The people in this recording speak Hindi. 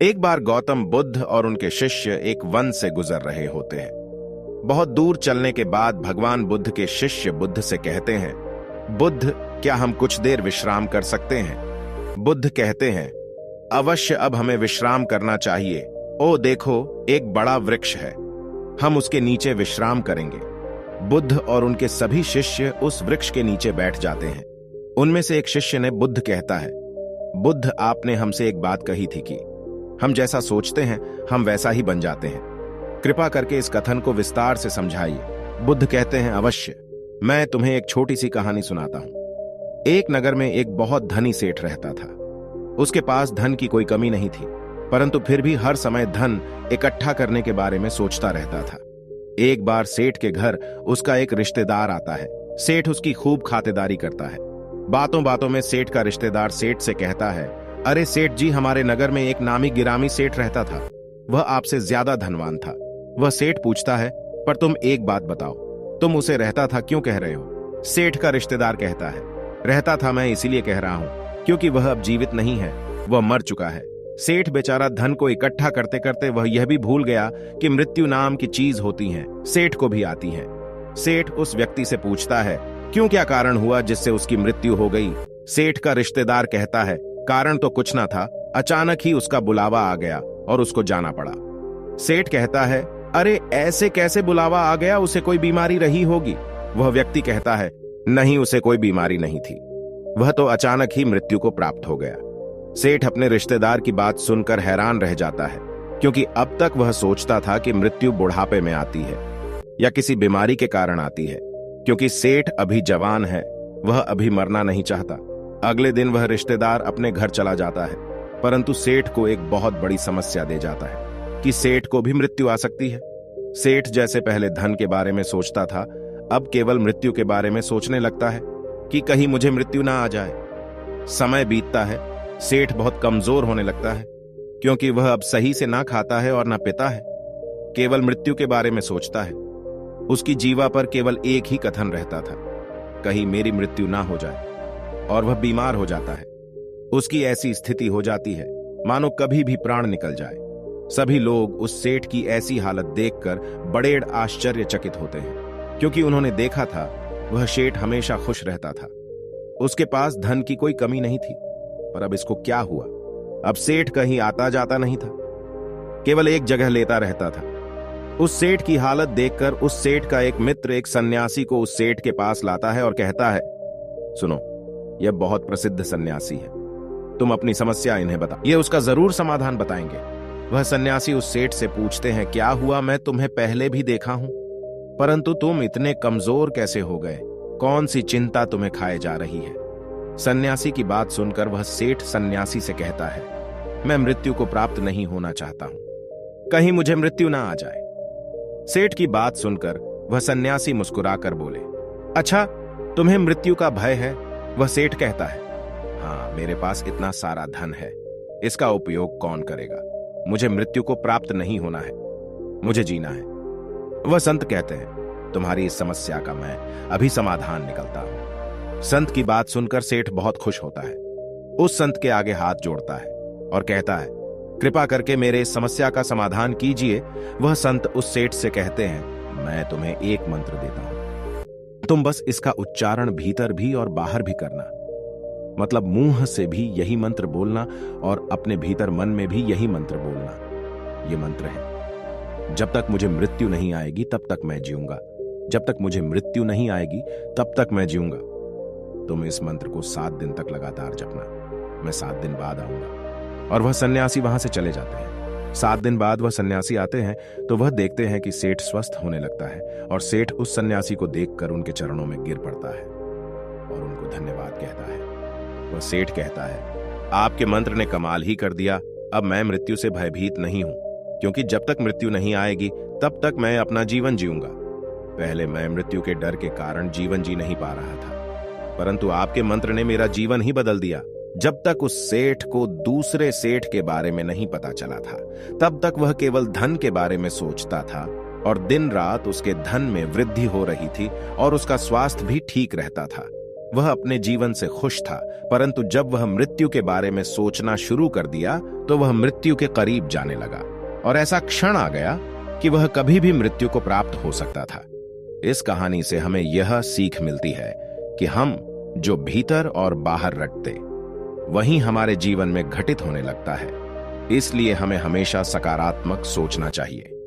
एक बार गौतम बुद्ध और उनके शिष्य एक वन से गुजर रहे होते हैं। बहुत दूर चलने के बाद भगवान बुद्ध के शिष्य बुद्ध से कहते हैं, बुद्ध, क्या हम कुछ देर विश्राम कर सकते हैं? बुद्ध कहते हैं, अवश्य, अब हमें विश्राम करना चाहिए। ओ देखो, एक बड़ा वृक्ष है, हम उसके नीचे विश्राम करेंगे। बुद्ध और उनके सभी शिष्य उस वृक्ष के नीचे बैठ जाते हैं। उनमें से एक शिष्य ने बुद्ध कहता है, बुद्ध, आपने हमसे एक बात कही थी कि हम जैसा सोचते हैं हम वैसा ही बन जाते हैं। कृपा करके इस कथन को विस्तार से समझाइए। बुद्ध कहते हैं, अवश्य, मैं तुम्हें एक छोटी सी कहानी सुनाता हूं। एक नगर में एक बहुत धनी सेठ रहता था। उसके पास धन की कोई कमी नहीं थी, परंतु फिर भी हर समय धन इकट्ठा करने के बारे में सोचता रहता था। एक बार सेठ के घर उसका एक रिश्तेदार आता है। सेठ उसकी खूब खातिरदारी करता है। बातों बातों में सेठ का रिश्तेदार सेठ से कहता है, अरे सेठ जी, हमारे नगर में एक नामी गिरामी सेठ रहता था। वह आपसे ज्यादा धनवान था। वह सेठ पूछता है, पर तुम एक बात बताओ, तुम उसे रहता था क्यों कह रहे हो? सेठ का रिश्तेदार कहता है, रहता था मैं इसीलिए कह रहा हूं क्योंकि वह अब जीवित नहीं है, वह मर चुका है। सेठ बेचारा धन को इकट्ठा करते करते वह यह भी भूल गया कि मृत्यु नाम की चीज होती है, सेठ को भी आती है। सेठ उस व्यक्ति से पूछता है, क्यों, क्या कारण हुआ जिससे उसकी मृत्यु हो गई? सेठ का रिश्तेदार कहता है, कारण तो कुछ ना था, अचानक ही उसका बुलावा आ गया और उसको जाना पड़ा। सेठ कहता है, अरे ऐसे कैसे बुलावा आ गया? उसे कोई बीमारी रही होगी। वह व्यक्ति कहता है, नहीं, उसे कोई बीमारी नहीं थी, वह तो अचानक ही मृत्यु को प्राप्त हो गया। सेठ अपने रिश्तेदार की बात सुनकर हैरान रह जाता है, क्योंकि अब तक वह सोचता था कि मृत्यु बुढ़ापे में आती है या किसी बीमारी के कारण आती है। क्योंकि सेठ अभी जवान है, वह अभी मरना नहीं चाहता। अगले दिन वह रिश्तेदार अपने घर चला जाता है, परंतु सेठ को एक बहुत बड़ी समस्या दे जाता है कि सेठ को भी मृत्यु आ सकती है। सेठ जैसे पहले धन के बारे में सोचता था, अब केवल मृत्यु के बारे में सोचने लगता है कि कहीं मुझे मृत्यु ना आ जाए। समय बीतता है, सेठ बहुत कमजोर होने लगता है, क्योंकि वह अब सही से ना खाता है और ना पीता है, केवल मृत्यु के बारे में सोचता है। उसकी जीवा पर केवल एक ही कथन रहता था, कहीं मेरी मृत्यु ना हो जाए, और वह बीमार हो जाता है। उसकी ऐसी स्थिति हो जाती है मानो कभी भी प्राण निकल जाए। सभी लोग उस सेठ की ऐसी हालत देखकर बड़े आश्चर्यचकित होते हैं, क्योंकि उन्होंने देखा था वह सेठ हमेशा खुश रहता था। उसके पास धन की कोई कमी नहीं थी, पर अब इसको क्या हुआ? अब सेठ कहीं आता जाता नहीं था, केवल एक जगह लेता रहता था। उस सेठ की हालत देखकर उस सेठ का एक मित्र एक सन्यासी को उस सेठ के पास लाता है और कहता है, सुनो, यह बहुत प्रसिद्ध सन्यासी है, तुम अपनी समस्या इन्हें बता, ये उसका जरूर समाधान बताएंगे। वह सन्यासी उस सेठ से पूछते हैं, क्या हुआ? मैं तुम्हें पहले भी देखा हूं, परंतु तुम इतने कमजोर कैसे हो गए? कौन सी चिंता तुम्हें खाए जा रही है? सन्यासी की बात सुनकर वह सेठ सन्यासी से कहता है, मैं मृत्यु को प्राप्त नहीं होना चाहता हूं, कहीं मुझे मृत्यु ना आ जाए। सेठ की बात सुनकर वह सन्यासी मुस्कुराकर बोले, अच्छा, तुम्हें मृत्यु का भय है? वह सेठ कहता है, हाँ, मेरे पास इतना सारा धन है, इसका उपयोग कौन करेगा? मुझे मृत्यु को प्राप्त नहीं होना है, मुझे जीना है। वह संत कहते हैं, तुम्हारी इस समस्या का मैं अभी समाधान निकलता हूं। संत की बात सुनकर सेठ बहुत खुश होता है। उस संत के आगे हाथ जोड़ता है और कहता है, कृपा करके मेरे इस समस्या का समाधान कीजिए। वह संत उस सेठ से कहते हैं, मैं तुम्हें एक मंत्र देता हूं, तुम बस इसका उच्चारण भीतर भी और बाहर भी करना, मतलब मुंह से भी यही मंत्र बोलना और अपने भीतर मन में भी यही मंत्र बोलना। यह मंत्र है, जब तक मुझे मृत्यु नहीं आएगी तब तक मैं जीऊंगा, जब तक मुझे मृत्यु नहीं आएगी तब तक मैं जीऊंगा। तुम इस मंत्र को 7 दिन तक लगातार जपना, मैं 7 दिन बाद आऊंगा। और वह सन्यासी वहां से चले जाते हैं। 7 दिन बाद वह सन्यासी आते हैं तो वह देखते हैं कि सेठ स्वस्थ होने लगता है, और सेठ उस सन्यासी को देखकर उनके चरणों में गिर पड़ता है और उनको धन्यवाद कहता है। वह सेठ कहता है, आपके मंत्र ने कमाल ही कर दिया, अब मैं मृत्यु से भयभीत नहीं हूं, क्योंकि जब तक मृत्यु नहीं आएगी तब तक मैं अपना जीवन जीऊंगा। पहले मैं मृत्यु के डर के कारण जीवन जी नहीं पा रहा था, परंतु आपके मंत्र ने मेरा जीवन ही बदल दिया। जब तक उस सेठ को दूसरे सेठ के बारे में नहीं पता चला था, तब तक वह केवल धन के बारे में सोचता था, और दिन रात उसके धन में वृद्धि हो रही थी और उसका स्वास्थ्य भी ठीक रहता था। वह अपने जीवन से खुश था, परंतु जब वह मृत्यु के बारे में सोचना शुरू कर दिया तो वह मृत्यु के करीब जाने लगा और ऐसा क्षण आ गया कि वह कभी भी मृत्यु को प्राप्त हो सकता था। इस कहानी से हमें यह सीख मिलती है कि हम जो भीतर और बाहर रटते वही हमारे जीवन में घटित होने लगता है। इसलिए हमें हमेशा सकारात्मक सोचना चाहिए।